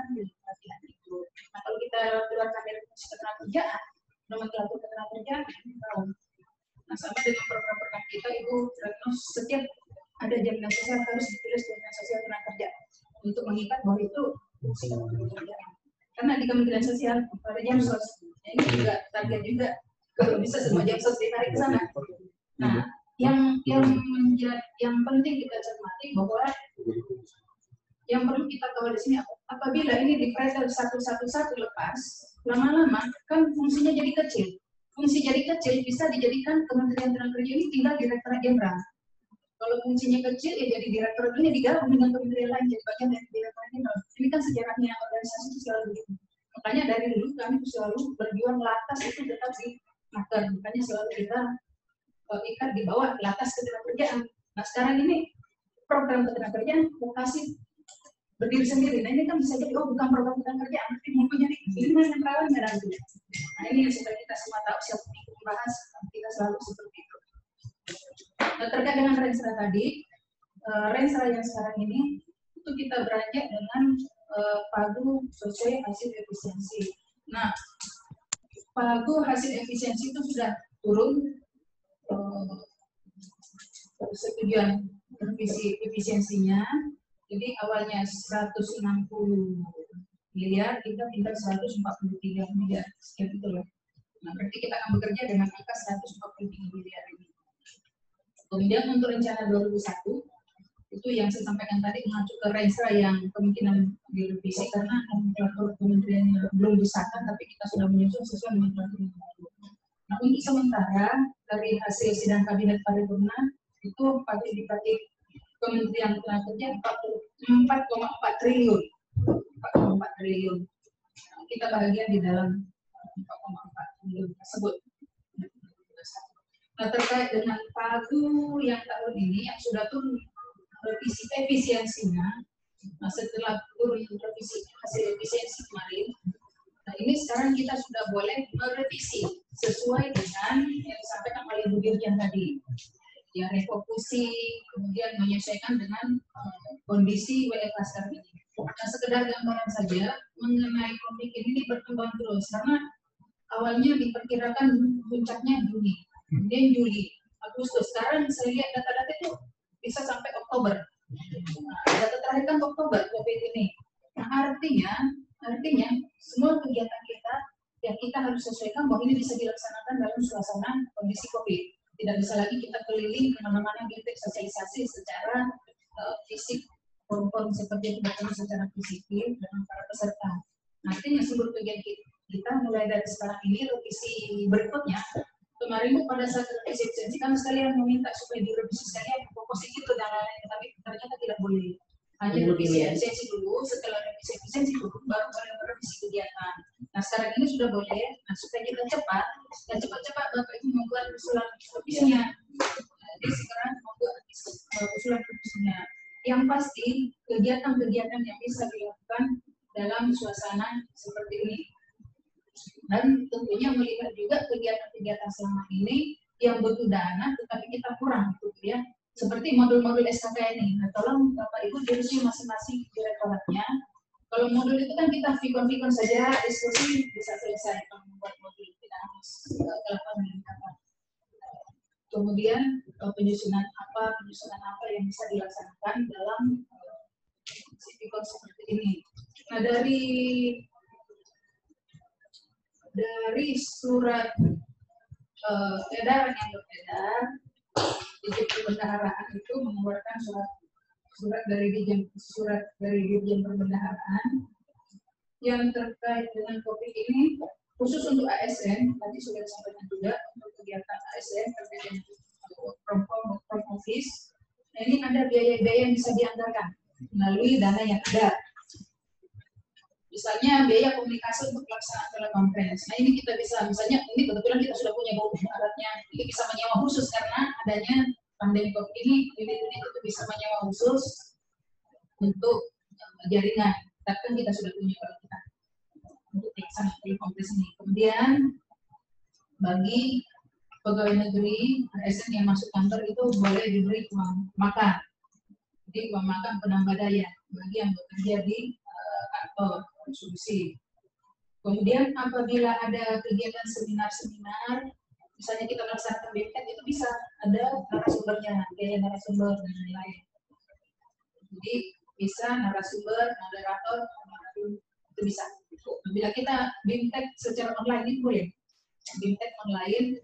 kan di pelatihan itu. Nah, kalau kita keluarkan dari fungsi ketenagakerjaan, nomenklatur ketenagakerjaan, nah sama dengan program-program kita itu setiap ada jaminan sosial harus ditulis jaminan sosial tenaga kerja untuk mengikat bahwa itu fungsi ketenagakerjaan. Karena di Kementerian Sosial ada Jamsos, ini juga target juga kalau bisa semua Jamsos ditarik ke sana. Nah, yang penting kita cermati bahwa yang perlu kita tahu di sini apabila ini dipretel satu lepas, lama-lama kan fungsinya jadi kecil. Fungsi jadi kecil bisa dijadikan Kementerian Tenaga Kerja ini tinggal Direktorat Jenderal. Kalau fungsinya kecil ya jadi direktorat ini digabung dengan kementerian lain jadi bagian dari Direktorat Jenderal. Ini kan sejarahnya organisasi itu selalu begitu. Makanya dari dulu kami selalu berjuang latas itu tetap di naker. Makanya selalu kita ikat di bawah latas ketenagakerjaan. Nah sekarang ini program ketenagakerjaan vokasi berdiri sendiri. Nah ini kan bisa jadi bukan program ketenagakerjaan, tapi mempunyai lingkungan yang rawan nanti. Nah ini yang supaya kita semua tahu siapa yang membahas kita selalu seperti itu. Nah, terkait dengan Renstra tadi, Renstra yang sekarang ini itu kita beranjak dengan pagu sesuai hasil efisiensi. Nah, pagu hasil efisiensi itu sudah turun persetujuan revisi efisiensinya. Jadi awalnya 160 miliar, kita tinggal 143 miliar. Sekian itu loh. Nah, berarti kita akan bekerja dengan angka 143 miliar ini. Kemudian untuk rencana 2001, itu yang saya sampaikan tadi mengacu ke Renstra yang kemungkinan direvisi karena nomenklatur kementerian belum disahkan, tapi kita sudah menyusun sesuai nomenklatur. Nah, untuk sementara dari hasil sidang kabinet paripurna itu pakai dipakai Kementerian Tenaga Kerja 4,4 triliun. 4,4 triliun. Nah, kita bahagia di dalam 4,4 triliun tersebut. Nah, terkait dengan pagu yang tahun ini yang sudah turun revisi efisiensinya, nah setelah turun revisi hasil efisiensi kemarin, nah ini sekarang kita sudah boleh merevisi sesuai dengan yang disampaikan oleh Bu Dirjen tadi, ya refokusi, kemudian menyesuaikan dengan kondisi WF Cluster ini. Nah, sekedar gambaran saja mengenai konflik ini berkembang terus karena awalnya diperkirakan puncaknya Juni, kemudian Juli, Agustus. Sekarang saya lihat data-data itu bisa sampai Oktober. Nah, data terakhir kan Oktober COVID ini. Nah, artinya semua kegiatan kita yang kita harus sesuaikan bahwa ini bisa dilaksanakan dalam suasana kondisi COVID. Tidak bisa lagi kita keliling kemana-mana gitu sosialisasi secara fisik, forum-forum seperti yang kita lakukan secara fisik dengan para peserta. Artinya seluruh kegiatan kita mulai dari sekarang ini revisi berikutnya. Kemarin pada saat revisi efisiensi kami sekalian meminta supaya direvisi sekalian fokus itu dan lain-lain, tapi ternyata tidak boleh. Hanya revisi efisiensi dulu, setelah revisi efisiensi dulu baru boleh merevisi kegiatan. Nah sekarang ini sudah boleh, nah supaya kita cepat dan cepat-cepat Bapak Ibu membuat usulan revisinya. Jadi sekarang membuat usulan revisinya. Yang pasti kegiatan-kegiatan yang bisa dilakukan dalam suasana seperti ini. Dan tentunya melihat juga kegiatan-kegiatan selama ini yang butuh dana tetapi kita kurang gitu ya, seperti modul-modul SKK ini. Nah, tolong Bapak Ibu direvisi masing-masing direktoratnya. Kalau modul itu kan kita fikon-fikon saja, diskusi bisa selesai. Kalau membuat modul tidak harus kelapa. Kemudian penyusunan apa yang bisa dilaksanakan dalam fikon seperti ini. Nah, dari surat edaran yang beredar, Dirjen Perbendaharaan itu mengeluarkan surat dari Dirjen Perbendaharaan yang terkait dengan COVID ini, khusus untuk ASN, tadi sudah disampaikan juga untuk kegiatan ASN terkait dengan from office. Nah, ini ada biaya-biaya yang bisa dianggarkan melalui dana yang ada. Misalnya biaya komunikasi untuk pelaksanaan telekonferensi. Nah ini kita bisa, misalnya ini kebetulan kita sudah punya alatnya, ini bisa menyewa khusus karena adanya pandemi COVID ini, unit-unit itu bisa menyewa khusus untuk jaringan. Tapi kan kita sudah punya kalau kita untuk pelaksanaan telekonferensi ini. Kemudian bagi pegawai negeri ASN yang masuk kantor itu boleh diberi uang makan. Jadi uang makan penambah daya bagi yang bekerja di kantor. konsumsi. Kemudian apabila ada kegiatan seminar-seminar, misalnya kita melaksanakan BMTEK, itu bisa ada narasumbernya, biaya narasumber dan lain-lain. Jadi bisa narasumber, moderator, itu bisa. Bila kita BMTEK secara online itu boleh. BMTEK online.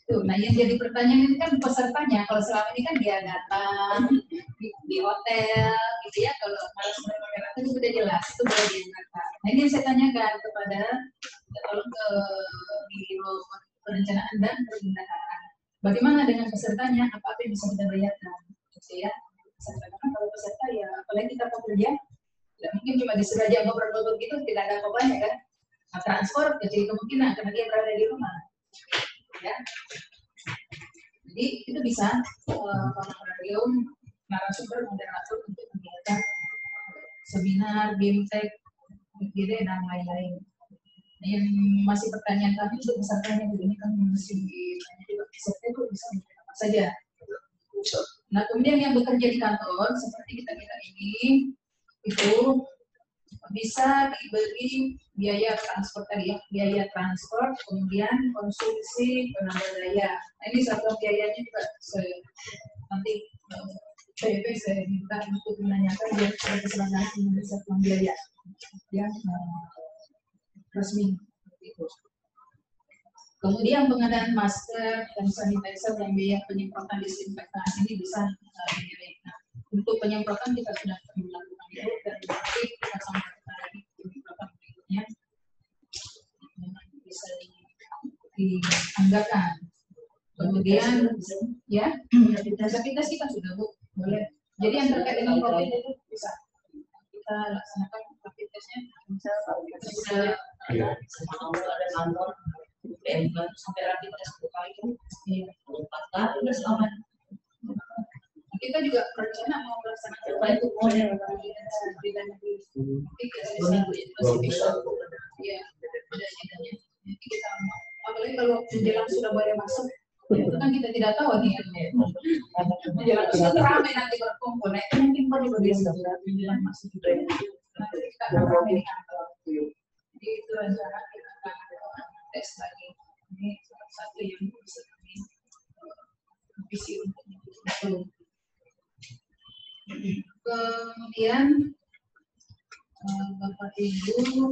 Tuh, nah yang jadi pertanyaan ini kan pesertanya, kalau selama ini kan dia datang di hotel, gitu ya, kalau narasumber moderator itu sudah jelas, itu boleh diangkat. Nah ini yang saya tanyakan kepada tolong ke Biro Perencanaan dan Perbendaharaan. Bagaimana dengan pesertanya? Apa yang bisa kita bayarkan? Gitu ya. Karena kalau peserta ya, apalagi kita pekerja, tidak mungkin cuma disuruh aja ngobrol-ngobrol gitu, tidak ada apa-apanya kan. Nah, transport kecil kemungkinan karena dia berada di rumah. Ya. Jadi itu bisa honorarium narasumber moderator untuk kegiatan seminar, BMTEK, dan lain-lain. Nah, yang masih pertanyaan kami untuk pesertanya begini kan masih tanya juga peserta itu bisa menjadi apa saja. Nah kemudian yang bekerja di kantor seperti kita ini itu bisa diberi biaya transport tadi ya, biaya transport, kemudian konsumsi tenaga daya. Nah, ini satu biayanya juga nanti saya minta untuk menanyakan biar saya keselamatan Indonesia biaya yang resmi. Kemudian pengadaan masker dan sanitizer dan biaya penyemprotan disinfektan ini bisa dibiayai. Untuk penyemprotan kita sudah melakukan itu dan nanti kita sampaikan lagi penyemprotan berikutnya bisa dianggarkan. Kemudian ya rapid test kita sudah boleh. Jadi yang terkait dengan COVID itu bisa kita laksanakan rapid testnya. Sudah ada kantor sampai rapid test 2 kali itu 4 kali udah selamat. Kita juga berencana mau melaksanakan itu model apalagi kalau menjelang sudah boleh masuk itu kan kita tidak tahu nih menjelang sudah ramai nanti berkumpul nah itu mungkin perlu bisa menjelang masuk juga nanti kita akan ramai di kantor jadi itu rencana kita akan tes lagi ini salah satu yang bisa kami visi untuk itu. Kemudian Bapak Ibu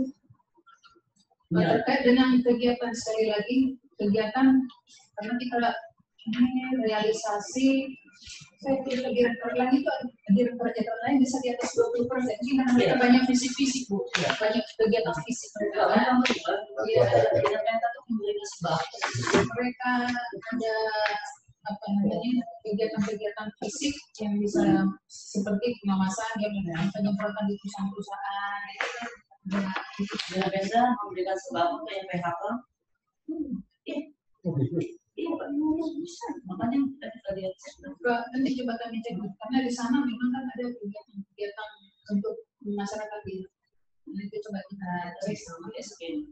terkait dengan kegiatan sekali lagi kegiatan karena kita ini realisasi saya tidak direktur lain itu direktur jadwal lain bisa di atas 20%. Ini karena mereka banyak fisik Bu, banyak kegiatan fisik mereka. Mereka ada apa namanya kegiatan-kegiatan fisik yang bisa seperti pengamasan yang penyemprotan di perusahaan-perusahaan biasa memberikan sembako kayak PHK bisa makanya kita lihat nanti coba kami cek karena di sana memang kan ada kegiatan untuk masyarakat di nanti coba kita cek sama SKN.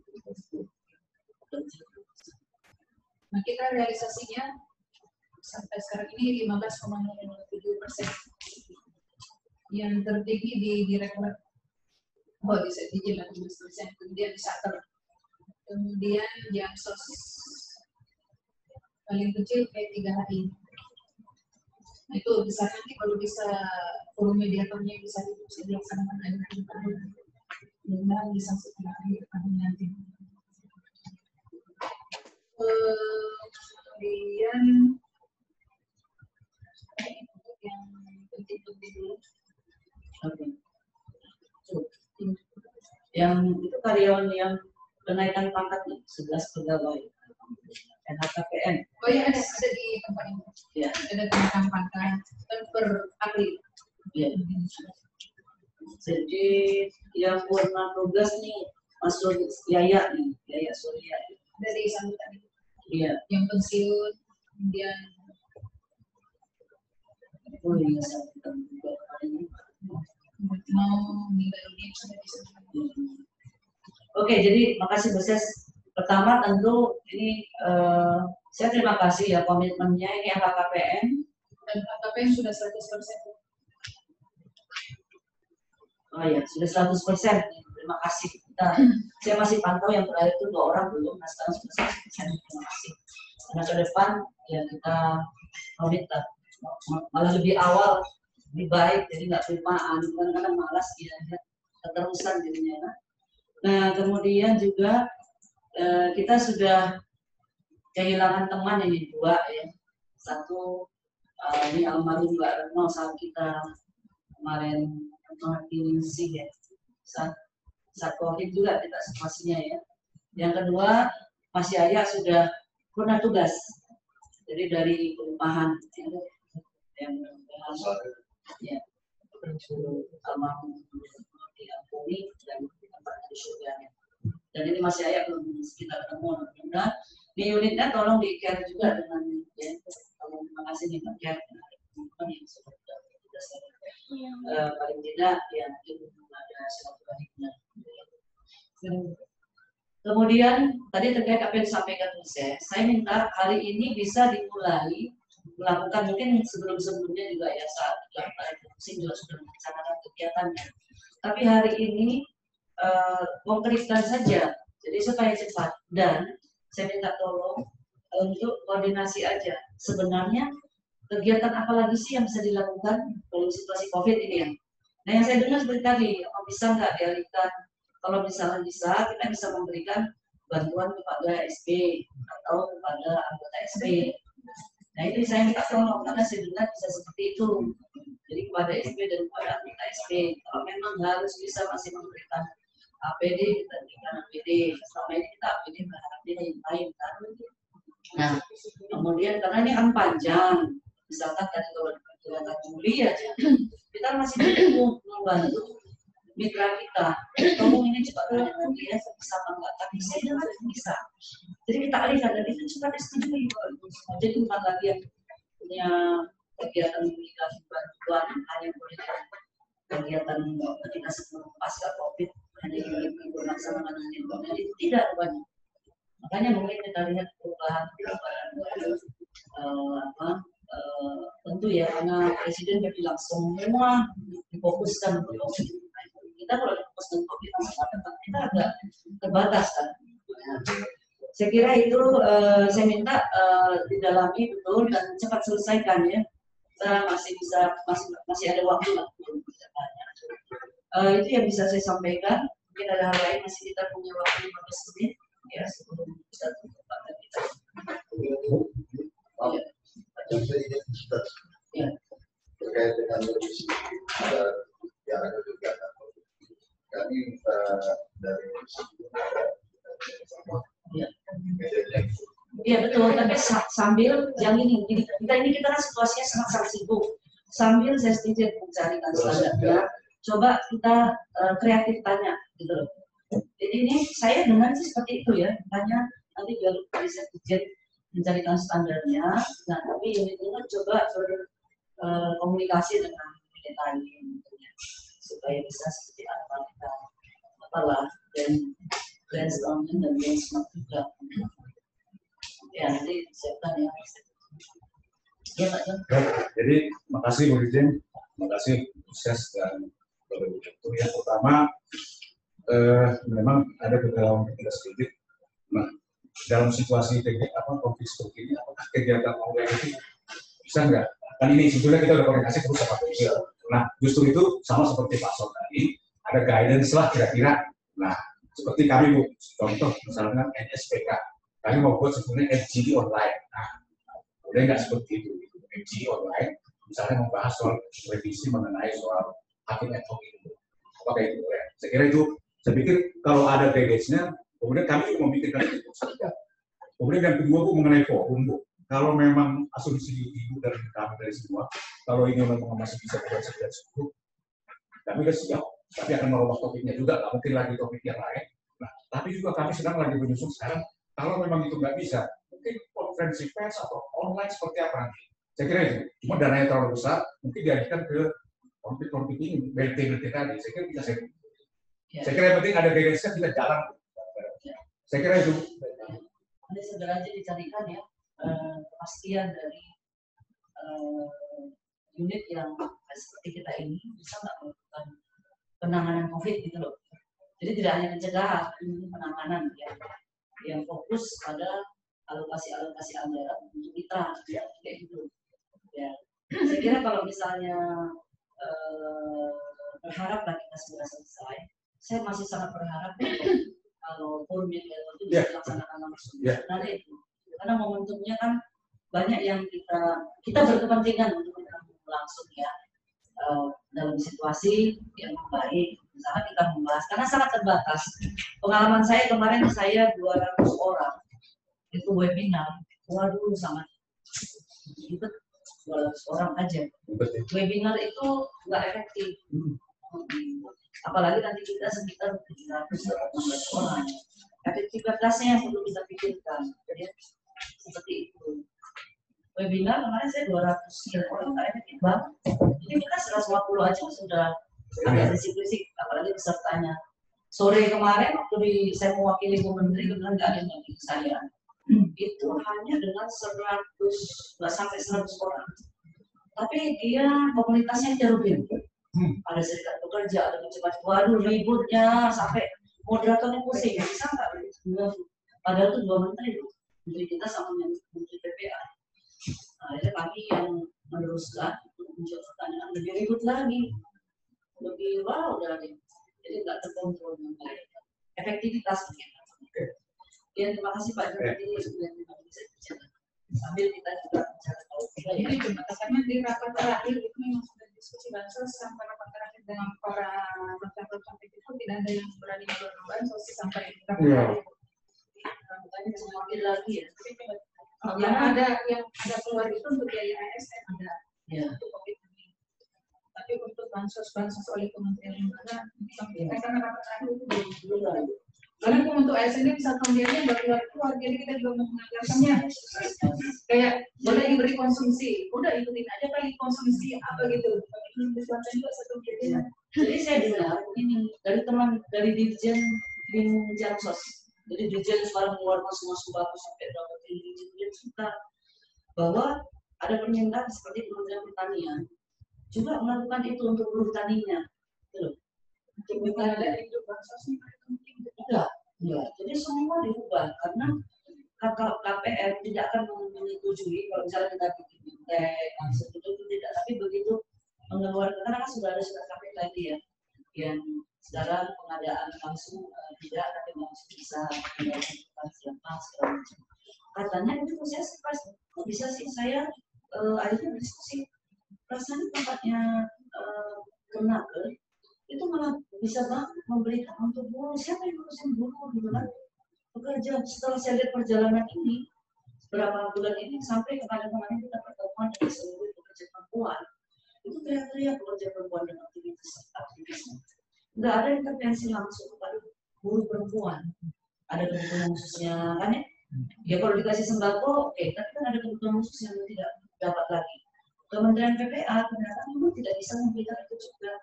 Nah kita realisasinya sampai sekarang ini 15,07%. Yang tertinggi di Direktorat bisa izin 18%, kemudian di Sater. Kemudian Jamsos paling kecil P3HI. Nah, itu besar nanti kalau bisa forum mediatornya bisa dilaksanakan akhir tahun. Mudah-mudahan bisa setelah akhir tahun nanti. Kemudian yang penting-penting dulu. Oke. Yang itu karyawan yang kenaikan pangkatnya 11 pegawai LHKPN. Oh iya ada di tempat ini. Ya. Ada kenaikan pangkat per April. Ya. Jadi yang purna tugas nih masuk Yaya nih, Yaya Surya. Dari sambutan itu. Iya. Yang pensiun kemudian oh iya sambutan juga ini. Mau meninggal dunia sudah bisa. Oke, jadi makasih Bu Ses. Pertama tentu ini saya terima kasih ya komitmennya ini LHKPN dan LHKPN sudah 100%. Oh ya, sudah 100%. terima kasih. Saya masih pantau yang terakhir itu 2 orang belum, nah sekarang sudah 100%. Terima kasih. Karena ke depan ya kita minta malah lebih awal lebih baik, jadi nggak kelupaan, kadang-kadang malas ya, keterusan jadinya. Nah kemudian juga kita sudah kehilangan teman ini 2 ya. Satu ini almarhum Mbak Retno saat kita kemarin menghadiri ya, saat COVID juga kita situasinya ya. Yang kedua Mas Yaya sudah pernah tugas, jadi dari perumahan yang ya almarhum diampuni dan tempatnya di surga. Dan ini Mas Yaya belum kita ketemu, mudah di unitnya tolong di care juga dengan ya, terima kasih nih Pak Care teman-teman yang sudah tugas paling tidak ya mungkin ada silaturahminya. Kemudian tadi terkait apa yang disampaikan saya minta hari ini bisa dimulai melakukan, mungkin sebelum-sebelumnya juga ya saat pusing juga sudah merencanakan kegiatannya. Tapi hari ini konkretkan saja, jadi supaya cepat. Dan saya minta tolong untuk koordinasi aja. Sebenarnya kegiatan apa lagi sih yang bisa dilakukan kalau situasi COVID ini ya? Nah yang saya dengar seperti tadi, bisa nggak dialihkan? Kalau misalnya bisa, kita bisa memberikan bantuan kepada SP atau kepada anggota SP. Nah itu saya minta tolong karena saya dengar bisa seperti itu. Jadi kepada SP dan kepada anggota SP, kalau memang harus bisa masih memberikan APD, kita berikan APD. Selama ini kita APD berharapnya yang lain kan. Nah kemudian karena ini kan panjang, misalkan tadi kalau diperkirakan Juli aja, kita masih perlu membantu mitra kita. Tolong ini cepat Juli ya, bisa apa enggak? Tapi saya dengar bisa. Jadi kita alihkan dan itu cepat disetujui. Jadi bukan lagi yang punya kegiatan memberikan bantuan hanya boleh kegiatan ketika sebelum pasca COVID hanya ingin melaksanakan hanya itu tidak banyak. Makanya mungkin kita lihat perubahan tentu ya karena presiden bilang semua difokuskan untuk COVID. Kita kalau difokuskan COVID kita agak terbatas kan. Saya kira itu saya minta didalami betul dan cepat selesaikan ya. Kita masih ada waktu lah untuk banyak. Itu yang bisa saya sampaikan. Mungkin ada hal lain masih kita punya waktu 15 menit ya sebelum kita tutup kita. Ya. Terkait dengan revisi yang ada kegiatan kami dari Iya betul, tapi sambil yang ini, kita kan situasinya sangat sibuk. Sambil saya sedikit mencarikan standarnya, coba kita kreatif tanya, gitu loh. Jadi ini saya dengar sih seperti itu ya, tanya nanti biar bisa sedikit mencarikan standarnya. Nah tapi unit ini coba berkomunikasi dengan unit lain, supaya bisa seperti apa kita apalah dan brainstorming dan benchmark juga. Ya, nanti siapkan ya. Ya, Pak Jon. Jadi, makasih Bu Dirjen, makasih sukses dan itu yang pertama memang ada kegalauan kita sedikit. Nah, dalam situasi konflik seperti ini, apakah kegiatan online itu bisa nggak? Kan ini sebetulnya kita udah koordinasi terus sama polisi. Nah, justru itu sama seperti Pak Son tadi, ada guidance lah kira-kira. Nah, seperti kami Bu, contoh misalnya NSPK, kami mau buat sebenarnya FGD online. Nah, boleh nggak seperti itu? FGD online, misalnya membahas soal revisi mengenai soal hakim ad hoc itu. Apakah itu boleh? Saya kira itu, saya pikir kalau ada guidance-nya, kemudian kami juga memikirkan itu saja. Kemudian yang kedua Bu mengenai forum Bu, kalau memang asumsi Ibu dan kami dari semua, kalau ini memang masih bisa bekerja cukup, kami kan siap, tapi akan merubah topiknya juga, nggak mungkin lagi topik yang lain. Nah, tapi juga kami sedang lagi menyusun sekarang, kalau memang itu nggak bisa, mungkin konferensi pers atau online seperti apa nanti. Saya kira itu, cuma dananya terlalu besar, mungkin dialihkan ke konflik-konflik ini, BLT tadi, saya kira bisa saya kira yang penting ada guidance kita jalan. Saya kira itu. Nanti segera aja dicarikan ya, kepastian dari unit yang seperti kita ini bisa nggak melakukan penanganan COVID gitu loh. Jadi tidak hanya pencegahan, ini penanganan yang fokus pada alokasi anggaran untuk mitra, kayak gitu. Ya, saya kira kalau misalnya berharaplah kita segera selesai, saya masih sangat berharap kalau forum yang itu bisa dilaksanakan langsung. Karena itu, karena momentumnya kan banyak yang kita berkepentingan untuk langsung ya dalam situasi yang baik. Misalnya kita membahas karena sangat terbatas. Pengalaman saya kemarin 200 orang itu webinar, waduh sangat ribet. 200 orang aja. Webinar itu nggak efektif. Apalagi nanti kita sekitar 700 orang. Efektivitasnya yang perlu kita pikirkan. Jadi seperti itu. Webinar kemarin saya 200 sekian orang nggak efektif banget. Jadi kita 150 aja sudah agak risik-risik, apalagi pesertanya. Sore kemarin waktu saya mewakili Bu Menteri, kebetulan nggak ada yang ngomong saya. Itu hanya dengan 100, nggak sampai 100 orang. Tapi dia komunitasnya heterogen. Ada serikat pekerja, ada macam-macam. Waduh, ributnya sampai moderatornya pusing. Bisa nggak? Padahal itu 2 menteri, menteri kita sama menteri PPA. Nah, akhirnya kami yang meneruskan untuk menjawab pertanyaan lebih ribut lagi, lebih udah deh. Jadi nggak terkontrol dengan baik. Efektivitas mungkin. Ya, terima kasih Pak Jody sudah bisa bicara. Sambil kita juga bicara tahu. Ini karena di rapat terakhir itu memang sudah diskusi bansos sampai rapat terakhir dengan para rekan-rekan itu tidak ada yang berani melakukan bansos sampai rapat terakhir. Makanya semakin lagi ya. Yang ada keluar itu untuk biaya ASN ada. Ya. Tapi untuk bansos oleh Kementerian Lembaga karena rapat terakhir itu belum lagi. Karena untuk ASN ini bisa kemudiannya keluar, jadi kita juga menganggarkannya. Kayak boleh diberi konsumsi, udah ikutin aja kali konsumsi apa gitu. Juga satu Jadi saya dengar ini dari Dirjen Jamsos. Jadi Dirjen sekarang mengeluarkan semua sembako sampai berapa triliun Dirjen suka bahwa ada permintaan seperti Kementerian Pertanian juga melakukan itu untuk buruh taninya. Bukan ada itu bansosnya enggak. Jadi semua diubah karena KPR tidak akan menyetujui kalau misalnya kita bikin fintech, itu tidak. Tapi begitu mengeluarkan karena sudah ada surat KPR tadi ya, yang sekarang pengadaan langsung tidak, tapi langsung bisa mendapatkan siapa segala macam. Katanya itu saya surprise, kok bisa sih saya akhirnya berdiskusi. Rasanya tempatnya Kemenaker itu malah bisa banget memberikan untuk buruh. Siapa yang ngurusin buruh gitu kan? Pekerja. Setelah saya lihat perjalanan ini beberapa bulan ini sampai kemarin kita pertemuan dengan seluruh pekerja perempuan, itu teriak-teriak pekerja perempuan dan aktivisnya. Nggak ada intervensi langsung kepada buruh perempuan. Ada kebutuhan khususnya kan ya? Ya kalau dikasih sembako, oke, tapi kan ada kebutuhan khusus yang tidak dapat lagi. Kementerian PPA ternyata memang tidak bisa memberikan itu juga.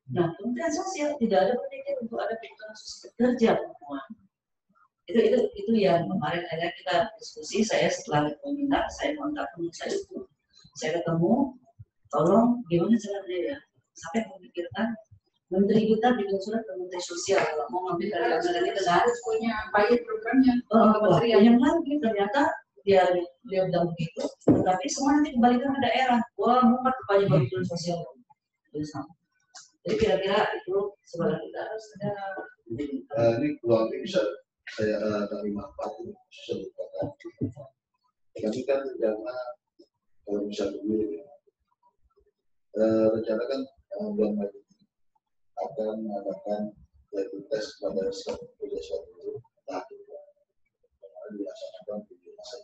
Nah, Kementerian Sosial tidak ada pemikiran untuk ada kebutuhan khusus pekerja perempuan. Itu yang kemarin kita diskusi. Saya setelah meminta, saya kontak teman saya itu, saya ketemu, tolong gimana caranya ya, sampai memikirkan Menteri kita bikin surat ke Menteri Sosial kalau mau ngambil dari anggaran itu kan punya pilot programnya. Yang lagi ternyata dia bilang begitu, tetapi semua nanti kembalikan ke daerah. Wah, mumet kepada bantuan sosial. Jadi kira-kira itu sebenarnya kita harus ada. Ini peluang ini bisa saya kami manfaat ini sebutkan. Kami kan rencana kalau bisa dulu rencana kan bulan Mei akan mengadakan rapid test pada suatu tahap dilaksanakan di masa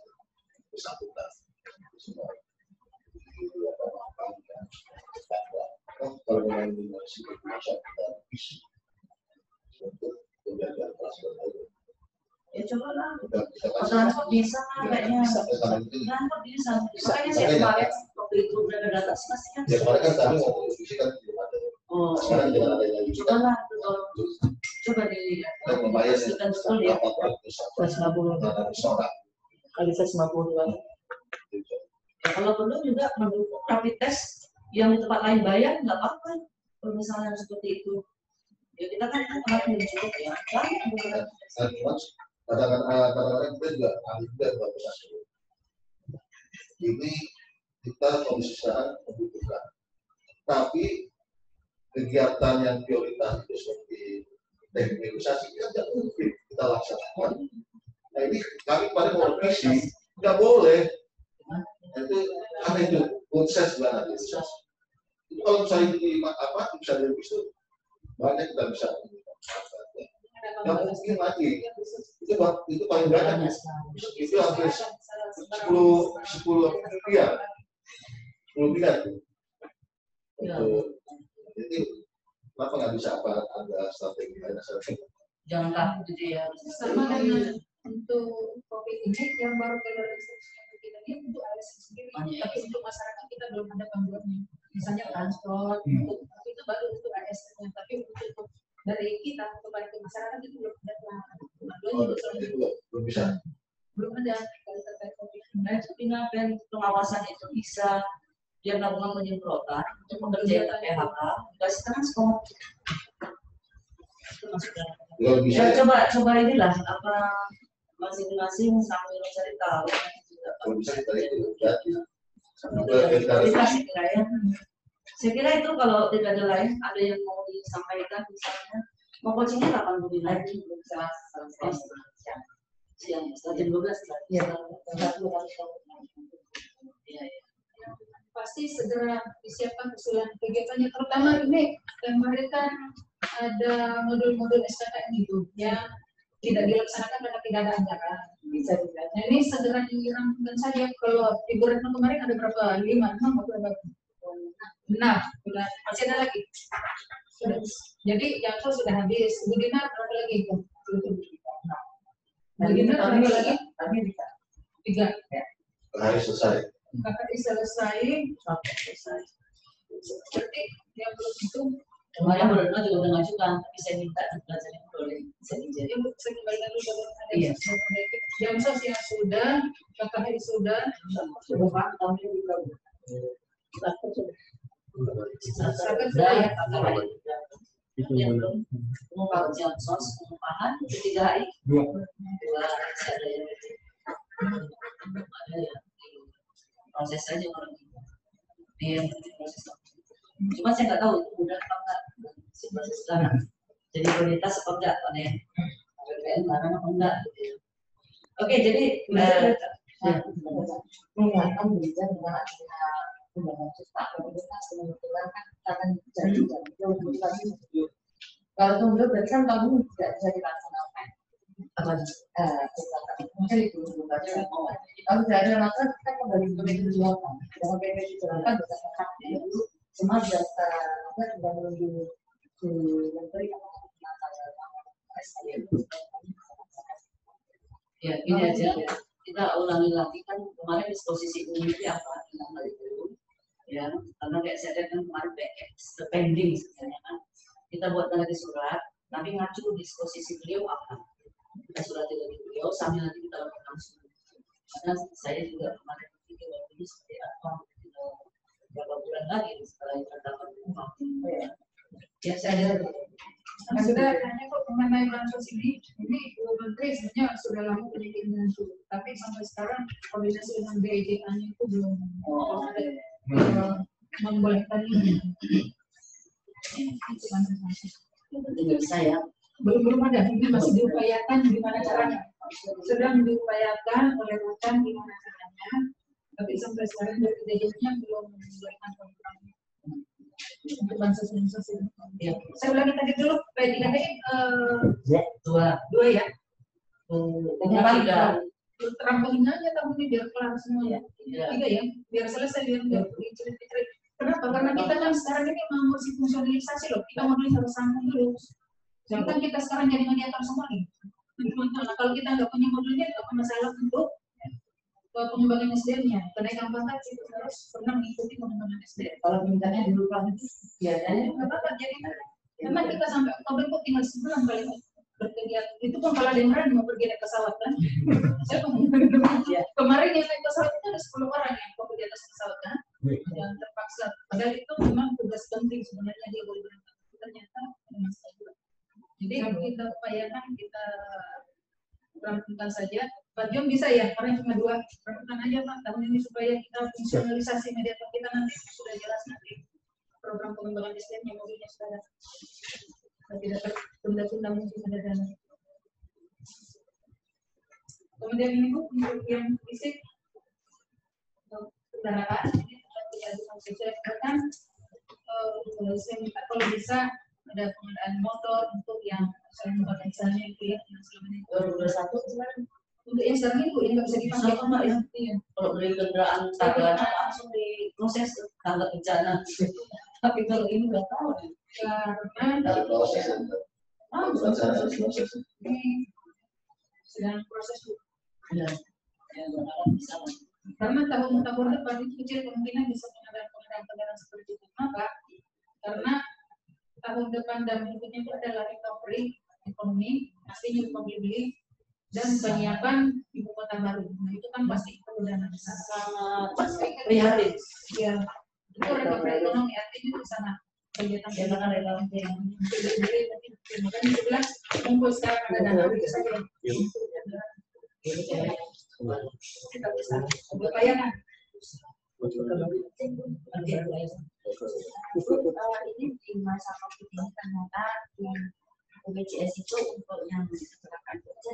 bersangkutan semua di lapangan dan kalau dengan situ masyarakat untuk menjaga transport ya coba lah transport bisa kayaknya transport bisa makanya saya kemarin waktu itu berada data pastikan ya kemarin kan tadi mau diskusi kan sekarang jangan ada yang lagi coba lah coba di membayar betul ya 150 kali 150 kalau perlu juga mendukung rapid test yang di tempat lain bayar nggak apa-apa kalau misalnya seperti itu Ya kita kan kemarin belum cukup ya. Banyak beberapa. Kadang-kadang kita juga ahli juga bagus. Ini kita komisi sekarang membutuhkan. Tapi kegiatan yang prioritas itu seperti teknik negosiasi kita tidak mungkin kita laksanakan. Nah ini kami pada mau revisi, nggak boleh. Itu apa itu proses gimana itu? Itu kalau misalnya bisa direvisi banyak kita bisa. Nggak mungkin lagi. Itu paling banyak. Itu hampir 10 miliar. 10 miliar tuh. Jadi kenapa nggak bisa ada strategi lain? Jangan takut gitu ya. Sama dengan untuk COVID ini yang baru keluar instruksinya kita ini untuk ASN sendiri, tapi untuk masyarakat kita belum ada panduannya. Misalnya transport, itu baru untuk ASN, tapi untuk dari kita kepada masyarakat itu belum ada panduannya. Belum bisa. Belum ada kalau terkait COVID. Nah itu pengawasan pengawasan itu bisa dia melakukan penyemprotan untuk mengerjakan PHK dikasih transport. Itu maksudnya. Ya coba inilah apa masing-masing sambil mencari tahu. Kalau bisa kita itu jadi. Saya kira itu kalau tidak ada lain, ada yang mau disampaikan misalnya mau coachingnya kapan mau lagi bisa siang jam 12 ya. Pasti segera disiapkan usulan kegiatannya, terutama ini kemarin kan ada modul-modul SKKN itu yang tidak dilaksanakan karena tidak ada anggaran. Bisa juga. Nah, ini segera dirampungkan saja. Kalau di bulan kemarin ada berapa? 5, 6 atau berapa? 6. Sudah masih ada lagi. Sudah. Jadi yang itu sudah habis. Bu Dina berapa lagi itu? Bu Dina berapa lagi? Kami bisa. 3. Ya. Hari selesai. KKI selesai. Berarti yang belum itu. Kemarin Mbak juga udah ngajukan, tapi saya minta dipelajari boleh. Saya kembalikan dulu iya. Jam sosial sudah, KKI sudah Pak, kami juga. Sudah ya, itu yang belum mau jam sos pengupahan 3 hari. 2 ada yang proses saja orang dia proses. Cuma saya nggak tahu itu mudah apa enggak situasi sekarang. Jadi prioritas apa enggak pada yang PPN barang apa enggak gitu. Oke, jadi mengingatkan berita dengan adanya undangan cipta prioritas kebetulan kan akan jadi motivasi. Kalau kemudian berarti kan kamu tidak bisa dilaksanakan. Apa mungkin itu baca kalau tidak ada maka kita kembali ke media dilakukan. Dengan media dijalankan berdasarkan dulu semua data apa sudah menunggu di menteri ya ini aja kita ulangi lagi kan kemarin disposisi umum itu apa itu ya karena kayak saya lihat kan kemarin pending sebenarnya kan kita buat lagi surat tapi ngacu disposisi beliau apa kita surat dari beliau sambil nanti kita lakukan langsung karena saya juga kemarin pikir waktu ini seperti apa berapa bulan lagi setelah penetapan upah ya saya sudah hanya kok mengenai bansos ini Bu Menteri sebenarnya sudah lama penyelidikan itu, tapi sampai sekarang koordinasi dengan BIJ-nya itu belum membolehkan ini. Tidak bisa ya. Belum ada, ini masih diupayakan gimana caranya. Sedang diupayakan oleh rekan gimana caranya, tapi sampai sekarang dari BIJ-nya belum membolehkan program untuk bansos ini. Ya. Saya ulangi tadi dulu, P3TI 2 ya. Terampungin aja tahun ini biar kelar semua ya. 3 ya, biar selesai biar dicari. Kenapa? Karena kita kan sekarang ini mau ngurusin fungsionalisasi loh. Kita modulnya harus sambung dulu. Sedangkan kita sekarang jadi menyiapkan semua nih. Nah, kalau kita nggak punya modulnya, apa masalah untuk pengembangan SDM-nya? Kenaikan pangkat itu harus pernah mengikuti pengembangan SDM. kalau mintanya dulu kan biasanya nggak apa-apa jadi memang kita sampai Oktober kok tinggal sebulan paling berkegiatan itu pun kalau ada yang berani mau pergi naik pesawat kan kemarin yang naik pesawat itu ada 10 orang yang mau pergi atas pesawat kan yang terpaksa padahal itu memang tugas penting sebenarnya dia boleh berangkat ternyata masalah juga kita rampungkan saja. Pak Jom bisa ya, karena cuma 2 rampungkan aja Pak tahun ini supaya kita fungsionalisasi mediator kita nanti sudah jelas nanti program pengembangan SDM yang mobilnya sekarang. Tidak tertunda-tunda mungkin ada dana. Kemudian ini Bu, untuk yang fisik kendaraan ini saya katakan saya minta kalau bisa ada pengadaan motor untuk yang saya menggunakan misalnya itu ya yang selama ini 2021 sebenarnya. untuk yang sekarang itu yang nggak bisa dipakai Sama, Mbak, ya. Iya. Kalau beli kendaraan tagana langsung diproses tanggal bencana. Tapi kalau ini nggak tahu. Karena Ada proses ini sedang proses Bu. Ya, ya berharap bisa. Karena tahun-tahun depan itu kecil kemungkinan bisa pengadaan kendaraan seperti itu. Maka karena tahun depan dan berikutnya itu adalah recovery ekonomi, pastinya beli dan penyiapan ibu kota baru. Nah itu kan pasti perlu dana besar. Sangat prihatin. Ya, itu recovery ekonomi artinya di sana kegiatan yang makanya sebelah kumpul sekarang ada dana itu saja. Kita bisa berbayangan. Ini di masa COVID ini ternyata yang BPJS itu untuk yang kecelakaan kerja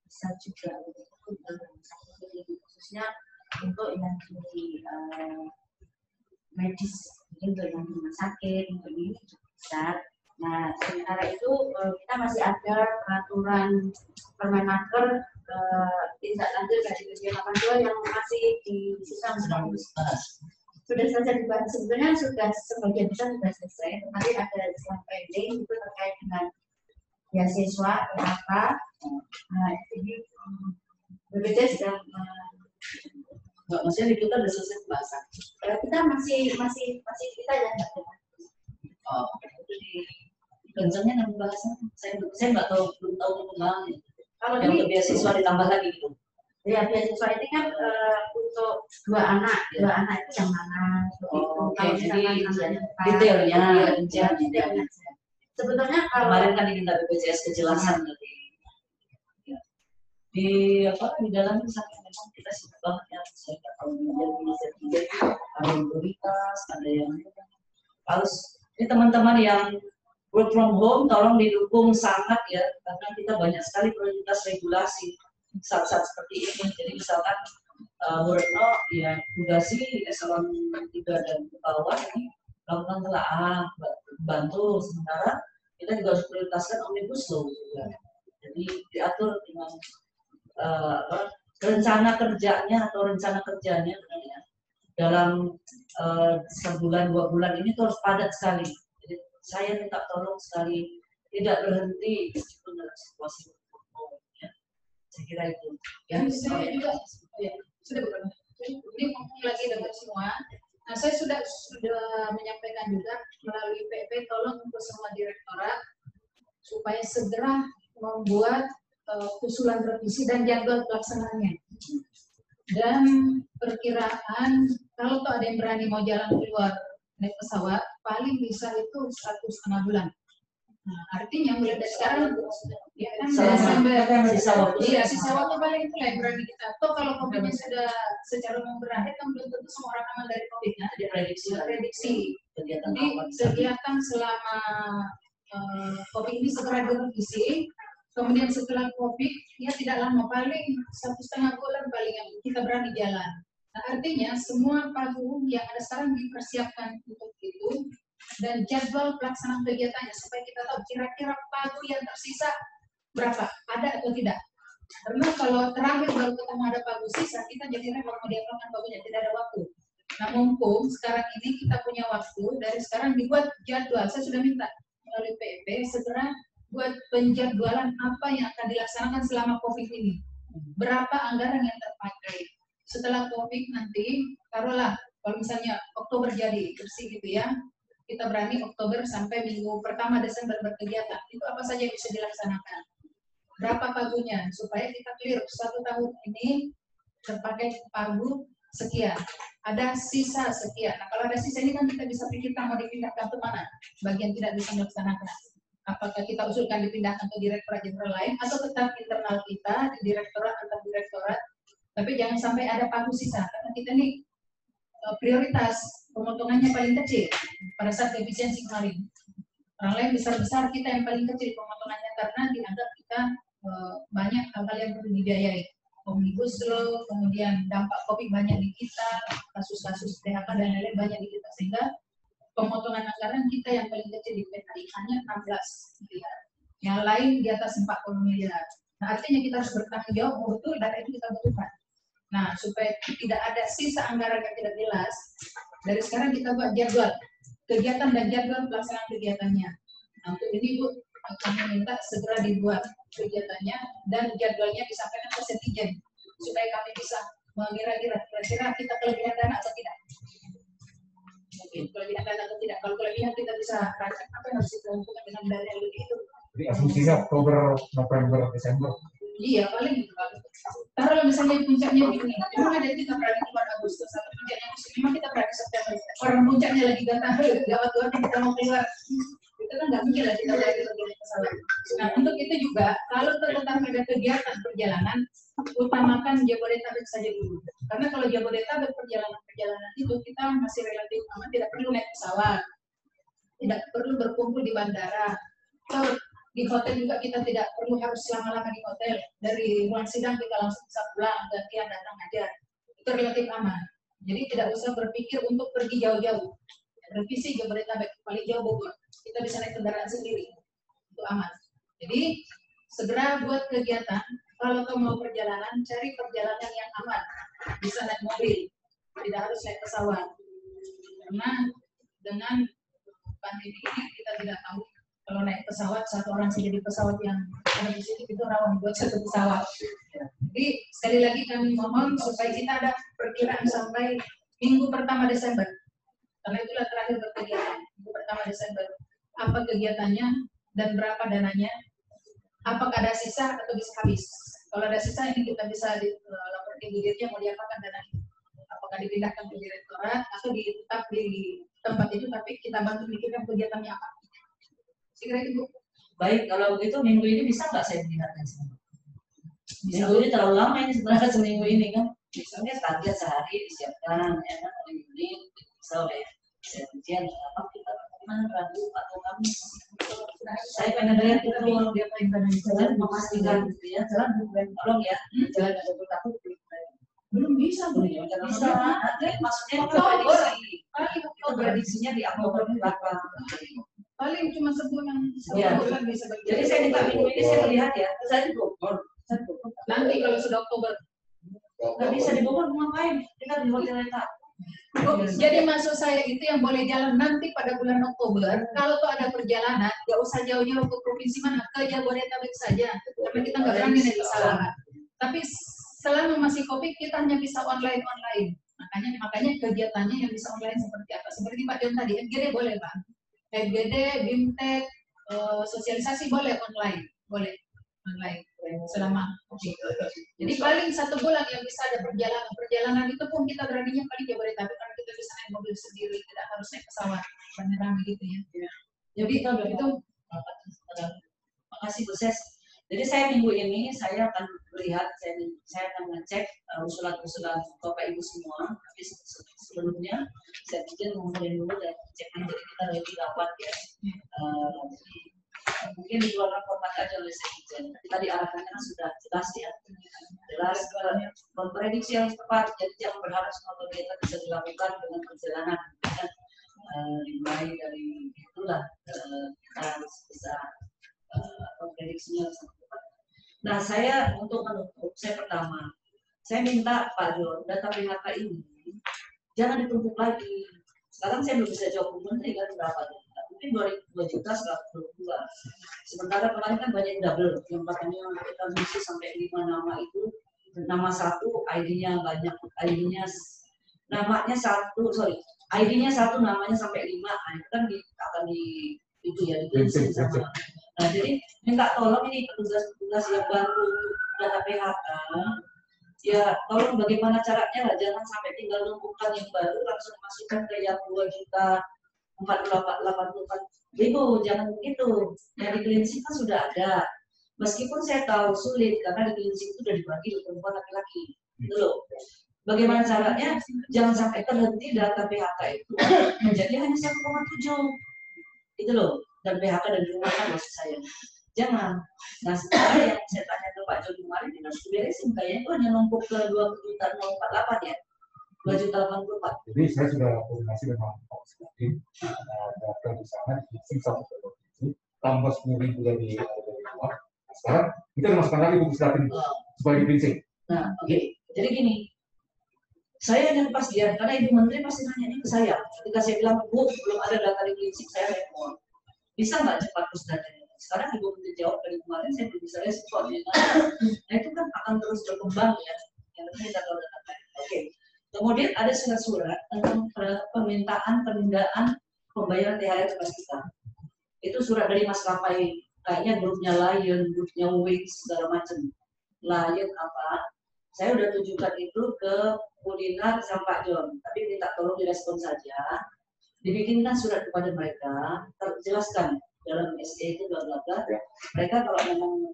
bisa juga untuk khususnya untuk yang di medis, untuk yang di rumah sakit, untuk ini bisa. Nah, sementara itu kita masih ada peraturan Permenaker tindak lanjut dari PP 82 yang masih sedang sudah selesai dibahas. Sebenarnya sudah sebagian besar sudah selesai, tapi ada yang pending itu terkait dengan beasiswa PHK. Nah, ini BPJS sedang nggak, maksudnya di kita udah selesai pembahasan. kita masih kita ya. Oh, jadi kencangnya nggak pembahasan. Saya nggak tahu, belum tahu perkembangannya. Kalau Yang ini untuk beasiswa ditambah lagi gitu. ya beasiswa ini kan untuk dua anak itu yang mana? Oh, Kalau oke, misalkan jadi namanya detailnya, detailnya. Sebetulnya kalau kemarin kan diminta BPJS kejelasan dari ya. Di dalam misalnya memang kita sibuk banget ya, saya nggak tahu ada yang prioritas, ada yang harus. Ini teman-teman yang work from home tolong didukung sangat ya, karena kita banyak sekali prioritas regulasi saat-saat seperti ini. Jadi misalkan Bu Retno ya tugasi eselon 3 dan ke bawah ini melakukan telaah, bantu. Sementara kita juga harus prioritaskan omnibus law juga. Jadi diatur dengan rencana kerjanya atau rencana kerjanya ya, dalam sebulan 2 bulan ini terus padat sekali. Jadi saya minta tolong sekali tidak berhenti meskipun dalam situasi ya. Saya kira itu. Ya, saya juga ya, sudah beberapa. Ini ngomong lagi dengan semua. Nah, saya sudah menyampaikan juga melalui PP tolong untuk semua direktorat supaya segera membuat usulan revisi dan jadwal pelaksanaannya. Dan perkiraan kalau tuh ada yang berani mau jalan keluar naik pesawat, paling bisa itu 1,5 bulan. Nah, artinya mulai dari sekarang, ya kan sisa waktu. Iya, sisa waktu paling itu lah yang berani kita. Toh kalau COVID-nya sudah secara umum berakhir, kan belum tentu semua orang aman dari COVID-nya. Jadi prediksi kegiatan Jadi kegiatan selama COVID ini segera direvisi. Kemudian setelah COVID, ya tidak lama, paling 1,5 bulan paling yang kita berani jalan. Nah, artinya semua pagu yang ada sekarang dipersiapkan untuk itu dan jadwal pelaksanaan kegiatannya supaya kita tahu kira-kira pagu yang tersisa berapa, ada atau tidak. Karena kalau terakhir baru ketemu ada pagu sisa, kita jadi repot mau diapakan pagunya, tidak ada waktu. Nah, mumpung sekarang ini kita punya waktu, dari sekarang dibuat jadwal. Saya sudah minta melalui PP segera buat penjadwalan apa yang akan dilaksanakan selama COVID ini. Berapa anggaran yang terpakai. Setelah COVID nanti, taruhlah kalau misalnya Oktober jadi bersih gitu ya, kita berani Oktober sampai minggu pertama Desember berkegiatan. Itu apa saja yang bisa dilaksanakan. Berapa pagunya, supaya kita clear 1 tahun ini terpakai pagu sekian. Ada sisa sekian. Nah, kalau ada sisa ini kan kita bisa pikirkan mau dipindahkan ke mana, bagian tidak bisa dilaksanakan. Apakah kita usulkan dipindahkan ke direktorat jenderal lain atau tetap internal kita di direktorat antar direktorat, tapi jangan sampai ada pagu sisa karena kita nih prioritas pemotongannya paling kecil pada saat efisiensi kemarin. Orang lain besar-besar, kita yang paling kecil pemotongannya karena dianggap kita banyak hal-hal yang perlu dibiayai. Omnibus Law, kemudian dampak COVID banyak di kita, kasus-kasus PHK dan lain-lain banyak di kita, sehingga pemotongan anggaran kita yang paling kecil di PKI hanya 16 miliar. Yang lain di atas 40 miliar. Nah, artinya kita harus bertanggung jawab, betul dana itu kita butuhkan. Nah, supaya tidak ada sisa anggaran yang tidak jelas, dari sekarang kita buat jadwal kegiatan dan jadwal pelaksanaan kegiatannya. Nah, untuk ini Bu, kami minta segera dibuat kegiatannya dan jadwalnya disampaikan ke Setjen supaya kami bisa mengira-gira kira-kira kita kelebihan dana atau tidak. Mungkin kelebihan dana atau tidak. Kalau kelebihan kita bisa rancang apa yang harus kita lakukan dengan dana yang lebih itu. Jadi asumsinya Oktober, November, Desember. Iya, paling itu. Taruh misalnya puncaknya Juni, memang ada kita berani keluar Agustus atau puncaknya musim, memang kita berani September. Orang puncaknya lagi gawat-gawat kita mau keluar, itu kan nggak mungkin lah kita berani lebih pesawat. Nah, untuk itu juga, kalau tetap ada kegiatan perjalanan, utamakan Jabodetabek saja dulu. Karena kalau Jabodetabek perjalanan itu kita masih relatif aman, tidak perlu naik pesawat, tidak perlu berkumpul di bandara. Di hotel juga kita tidak perlu harus lama-lama di hotel. Dari ruang sidang kita langsung bisa pulang, gantian datang aja. Itu relatif aman. Jadi tidak usah berpikir untuk pergi jauh-jauh. Revisi Jabodetabek paling jauh Bogor. Kita bisa naik kendaraan sendiri. Itu aman. Jadi segera buat kegiatan. Kalau mau perjalanan, cari perjalanan yang aman. Bisa naik mobil. Tidak harus naik pesawat. Karena dengan pandemi ini kita tidak tahu. Kalau naik pesawat, satu orang saja di pesawat yang ada di sini itu rawan buat satu pesawat. Jadi sekali lagi kami mohon supaya kita ada perkiraan sampai minggu pertama Desember. Karena itulah terakhir berkegiatan minggu pertama Desember. Apa kegiatannya dan berapa dananya? Apakah ada sisa atau bisa habis? Kalau ada sisa ini kita bisa laporkan ke dirjen mau diapakan dana itu. Apakah dipindahkan ke direktorat atau tetap di tempat itu tapi kita bantu mikirkan kegiatannya apa? Segera itu. Baik, kalau begitu minggu ini bisa nggak saya melihatkan semua? Minggu ini terlalu lama ini sebenarnya seminggu ini kan. Misalnya target sehari disiapkan, ya kan, minggu ini bisa oleh Setjen apa kita bagaimana Rabu atau Kamis. Saya pengen lihat itu dia pengen jalan memastikan gitu ya, jalan tolong ya, jalan ada takut Belum bisa, Bu. bisa. Maksudnya itu prediksinya di Oktober berapa? Paling cuma sebulan. Ya. Jadi saya minta minggu ini saya melihat ya, saya di Bogor. Nanti kalau sudah Oktober. Nggak bisa di Bogor mau ngapain? Kita di hotel Eta. Jadi maksud saya itu yang boleh jalan nanti pada bulan Oktober. Kalau tuh ada perjalanan, nggak usah jauh-jauh ke provinsi mana, ke Jabodetabek saja. Karena kita nggak berani naik pesawat. Tapi selama masih COVID kita hanya bisa online. Makanya kegiatannya yang bisa online seperti apa? Seperti Pak John tadi, FGD boleh Pak. FGD, BIMTEK, sosialisasi boleh online. Selama jadi paling 1 bulan yang bisa ada perjalanan itu pun kita beraninya paling Jabodetabek karena kita bisa naik mobil sendiri, tidak harus naik pesawat rame-rame gitu ya. Jadi itu Makasih Bu Ses. Jadi saya minggu ini saya akan melihat, saya akan ngecek usulan-usulan Bapak Ibu semua. Tapi sebelumnya saya pikir ngomongin dulu dan cek jadi kita lebih rapat ya. Jadi mungkin di luar format aja oleh Sekjen. Tadi arahannya kan sudah jelas ya, jelas memprediksi yang tepat. Jadi jangan berharap semua kegiatan bisa dilakukan dengan perjalanan. Dimulai dari itulah kita harus bisa prediksinya harus tepat. Nah saya untuk menutup, pertama saya minta Pak John data PHK ini jangan ditumpuk lagi. Sekarang saya belum bisa jawab Bu Menteri kan berapa tuh. Mungkin 2 juta 122. Sementara kemarin kan banyak double yang katanya kita mesti sampai 5 nama itu, nama 1 ID-nya banyak, ID-nya namanya 1, ID-nya 1 namanya sampai 5, nah itu kan akan itu ya dibensin sama. Nah jadi minta tolong ini petugas-petugas yang bantu data PHK ya tolong bagaimana caranya lah, jangan sampai tinggal lumpuhkan yang baru langsung masukkan ke yang 2 juta 84 Ibu, jangan begitu. Yang di klinik kan sudah ada. Meskipun saya tahu sulit karena di klinik itu sudah dibagi di perempuan laki-laki. Gitu loh. Bagaimana caranya? Jangan sampai terhenti data PHK itu menjadi hanya 1,7. Itu loh. Dan PHK dan dirumahkan maksud saya. Jangan. Nah, sekarang yang saya tanya ke Pak Joni kemarin ini harus diberesin. Kayaknya itu hanya numpuk ke 2.048 ya. 2.084. Jadi saya sudah koordinasi dengan Pak Sekjen, daftar di sana di satu provinsi, tambah 10.000 dari luar. Sekarang kita masukkan lagi untuk istilah ini sebagai prinsip. Nah, oke. Jadi gini, saya hanya kepastian karena Ibu Menteri pasti nanya ini ke saya. Ketika saya bilang, Bu, belum ada data di prinsip, saya respon. Bisa nggak cepat terus datanya? Sekarang Ibu Menteri jawab dari kemarin, saya belum bisa respon. Nah, itu kan akan terus berkembang ya. Yang penting data-data. Oke. Kemudian ada surat-surat tentang permintaan penundaan pembayaran THR kepada kita. Itu surat dari maskapai, kayaknya grupnya Lion, grupnya Wings, segala macam. Lion apa? Saya udah tujukan itu ke Kuliner sama Pak John, tapi minta tolong direspon saja. Dibikinkan surat kepada mereka, terjelaskan dalam SE itu bla bla bla. Mereka kalau memang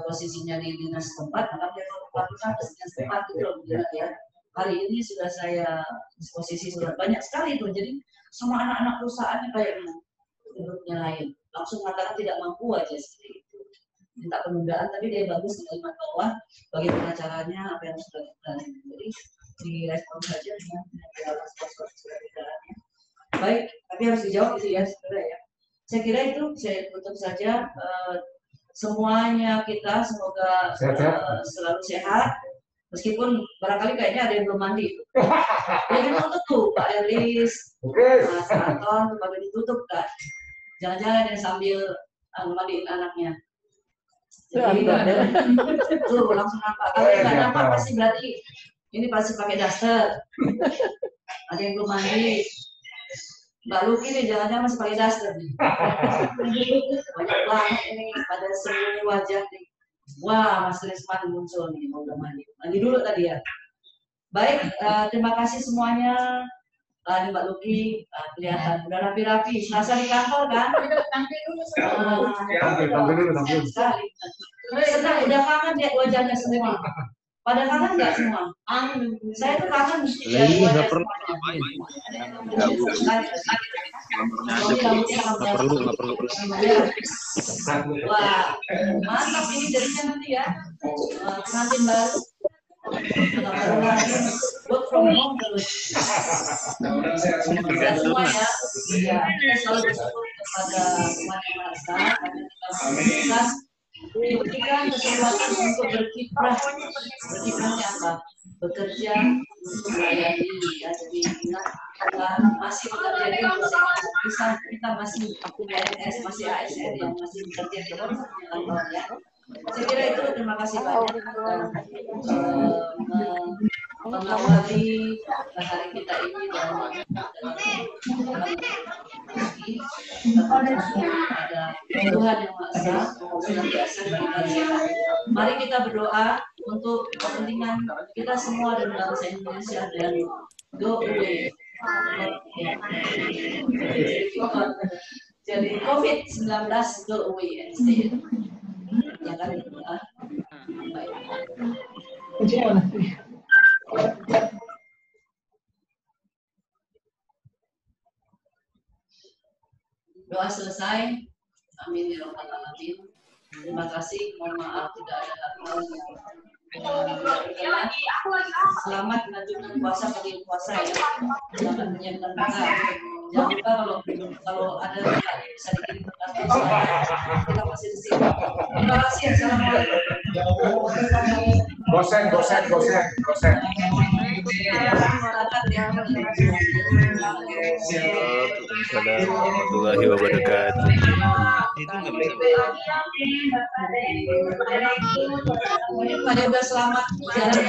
posisinya di dinas tempat, maka dia melakukan ke dinas tempat itu loh ya. Hari ini sudah saya disposisi surat banyak sekali itu, jadi semua anak-anak perusahaannya kayak grupnya Lain langsung mengatakan tidak mampu aja seperti itu, minta penundaan, tapi dia bagus di kalimat bawah bagaimana caranya, apa yang sudah kita lakukan. Jadi direspon saja dengan surat edarannya. Baik, tapi harus dijawab itu ya saudara ya. Saya kira itu saya tutup saja. Semuanya kita semoga selalu sehat. Meskipun barangkali kayaknya ada yang belum mandi. Ya memang tutup, Pak Elis, Mas Anton, baru ditutup kan. Jangan-jangan yang sambil mandiin anaknya. Jadi tuh langsung nampak. Kalau nggak nampak pasti berarti ini pasti pakai daster. Ada yang belum mandi. Mbak Luki nih jangan-jangan masih pakai daster nih. Banyak banget ini pada seluruh wajah nih. Wah, Mas Risman muncul nih, mau mandi. Mandi dulu tadi ya. Baik, terima kasih semuanya. Ini Mbak Luki, kelihatan udah rapi-rapi. Serasa di kantor kan? Tampil dulu sekali. Senang, udah kangen lihat wajahnya semua. Pada kangen nggak semua? Saya tuh kangen mesti lihat wajah semuanya. Nggak perlu. Wah, mantap ini jadinya nanti ya. Pengantin baru. Work from home terus. Semua ya. Kita selalu bersyukur kepada Tuhan Yang Maha Esa karena kita diberikan kesempatan untuk berkiprah. Berkiprahnya apa? Bekerja untuk melayani ya. Jadi ingat masih bekerja di bisa kita masih PNS, masih ASN yang masih bekerja di kantor ya. Saya kira itu, terima kasih banyak mengawali hari kita ini dan ada Tuhan Yang Maha Esa senantiasa berikan sehat. Mari kita berdoa untuk kepentingan kita semua dan bangsa Indonesia dan go away. Jadi COVID-19 go away and stay. Ya kan? Baik. Doa selesai. Amin ya rabbal alamin. Terima kasih. Mohon maaf tidak ada hal yang selamat melanjutkan puasa bagi puasa ya. Selamat menyiapkan bekal. Jangan lupa kalau ada bekal bisa dikirim ke kantor saya. Kita masih di sini. Terima kasih. Assalamualaikum. Dosen. Assalamualaikum warahmatullahi wabarakatuh. Itu nggak bisa. Pada udah selamat jalan.